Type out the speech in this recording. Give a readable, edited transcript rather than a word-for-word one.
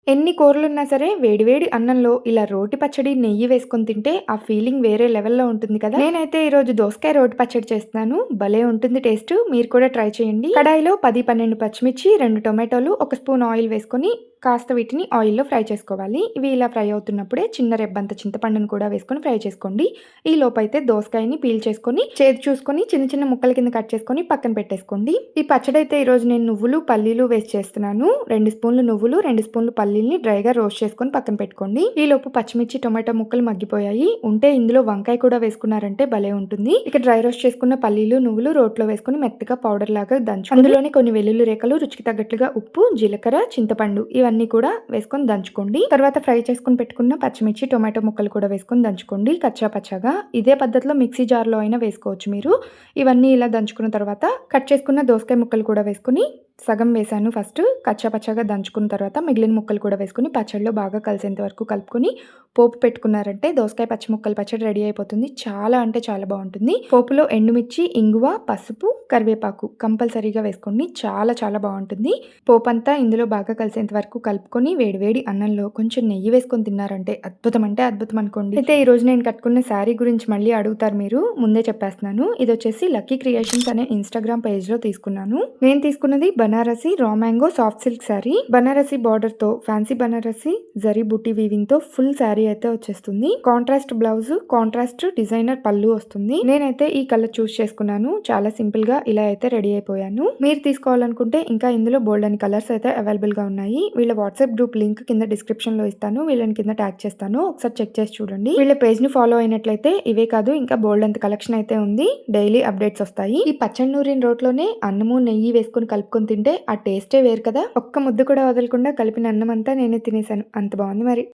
ఎన్ని కూరలున్నా సరే వేడివేడి అన్నంలో ఇలా రోటి పచ్చడి, నెయ్యి వేసుకొని తింటే ఆ ఫీలింగ్ వేరే లెవెల్‌లో ఉంటుంది కదా! నేనైతే ఈరోజు దోసకాయ రోటి పచ్చడి చేస్తున్నాను. భలే ఉంటుంది టేస్టు. మీరు కూడా ట్రై చేయండి. కడాయిలో 10, 12 పచ్చిమిర్చి, 2 టొమాటోలు, 1 స్పూన్ ఆయిల్ వేసుకొని కాస్త వీటిని ఆయిల్‌లో ఫ్రై చేసుకోవాలి. ఇవి ఇలా ఫ్రై అవుతున్నప్పుడే చిన్న రెబ్బంత చింతపండును కూడా వేసుకొని ఫ్రై చేసుకోండి. ఈ లోపైతే దోసకాయని పీల్ చేసుకొని, చేదు చూసుకొని చిన్న చిన్న ముక్కల కింద కట్ చేసుకొని పక్కన పెట్టేసుకోండి. ఈ పచ్చడైతే ఈరోజు నేను నువ్వులు, పల్లీలు వేసి చేస్తున్నాను. 2 స్పూన్లు నువ్వులు, 2 స్పూన్లు పల్లీల్ని డ్రైగా రోస్ట్ చేసుకొని పక్కన పెట్టుకోండి. ఈలోపు పచ్చిమిర్చి, టొమాటో ముక్కలు మగ్గిపోయాయి. ఉంటే ఇందులో వంకాయ కూడా వేసుకున్నారంటే భలే ఉంటుంది. ఇక డ్రై రోస్ట్ చేసుకున్న పల్లీలు, నువ్వులు రోట్లో వేసుకొని మెత్తగా పౌడర్ లాగా అందులోని కొన్ని వెల్లుల్లి రేఖలు, రుచికి తగ్గట్లుగా ఉప్పు, జీలకర్ర, చింతపండు ఇవన్నీ కూడా వేసుకొని దంచుకోండి. తర్వాత ఫ్రై చేసుకొని పెట్టుకున్న పచ్చిమిర్చి, టొమాటో ముక్కలు కూడా వేసుకొని దంచుకోండి కచ్చా పచ్చాగా. ఇదే పద్ధతిలో మిక్సీ జార్‌లో అయినా వేసుకోవచ్చు మీరు. ఇవన్నీ ఇలా దంచుకున్న తర్వాత కట్ చేసుకున్న దోసకాయ ముక్కలు కూడా వేసుకొని సగం వేసాను ఫస్ట్. కచ్చా పచ్చాగా దంచుకున్న తర్వాత మిగిలిన ముక్కలు కూడా వేసుకొని పచ్చడిలో బాగా కలిసేంత వరకు కలుపుకొని పోపు పెట్టుకున్నారంటే దోసకాయ పచ్చి ముక్కల పచ్చడి రెడీ అయిపోతుంది. చాలా అంటే చాలా బాగుంటుంది. పోపులో ఎండుమిర్చి, ఇంగువ, పసుపు, కరివేపాకు కంపల్సరీగా వేసుకోండి. చాలా చాలా బాగుంటుంది. పోపంతా ఇందులో బాగా కలిసేంత వరకు కలుపుకొని వేడివేడి అన్నంలో కొంచెం నెయ్యి వేసుకొని తిన్నారంటే అద్భుతం అంటే అద్భుతం అనుకోండి. అయితే ఈరోజు నేను కట్టుకున్న శారీ గురించి మళ్ళీ అడుగుతారు మీరు, ముందే చెప్పేస్తున్నాను. ఇది వచ్చేసి లక్కీ క్రియేషన్స్ అనే ఇన్‌స్టాగ్రామ్ పేజ్‌లో తీసుకున్నాను. నేను తీసుకున్నది Banarasi raw mango soft silk sari. Banarasi border తో ఫ్యాన్సీ బనారసి జరీ బుట్టి వీవింగ్ తో ఫుల్ శారీ అయితే వచ్చేస్తుంది. కాంట్రాస్ట్ బ్లౌజ్, కాంట్రాస్ట్ డిజైనర్ పళ్ళు వస్తుంది. నేనైతే ఈ కలర్ చూస్ చేసుకున్నాను. చాలా సింపుల్ గా ఇలా అయితే రెడీ అయిపోయాను. మీరు తీసుకోవాలనుకుంటే ఇంకా ఇందులో బోల్డ్ అని కలర్స్ అయితే అవైలబుల్ గా ఉన్నాయి. వీళ్ళ వాట్సాప్ గ్రూప్ లింక్ కింద డిస్క్రిప్షన్ లో ఇస్తాను. వీళ్ళని కింద ట్యాగ్ చేస్తాను. ఒకసారి చెక్ చేసి చూడండి. వీళ్ళ పేజ్ ని ఫాలో అయినట్లయితే ఇవే కాదు ఇంకా బోల్డ్ అంత కలెక్షన్ అయితే ఉంది. డైలీ అప్డేట్స్ వస్తాయి. ఈ పచ్చడి నూరిన రోట్లోనే అన్నము, నెయ్యి వేసుకొని కలుపుకొని తింటే ఆ టేస్టే వేరు కదా! ఒక్క ముద్ద కూడా వదలకుండా కలిపిన అన్నం అంతా నేనే తినేసాను. అంత బాగుంది మరి.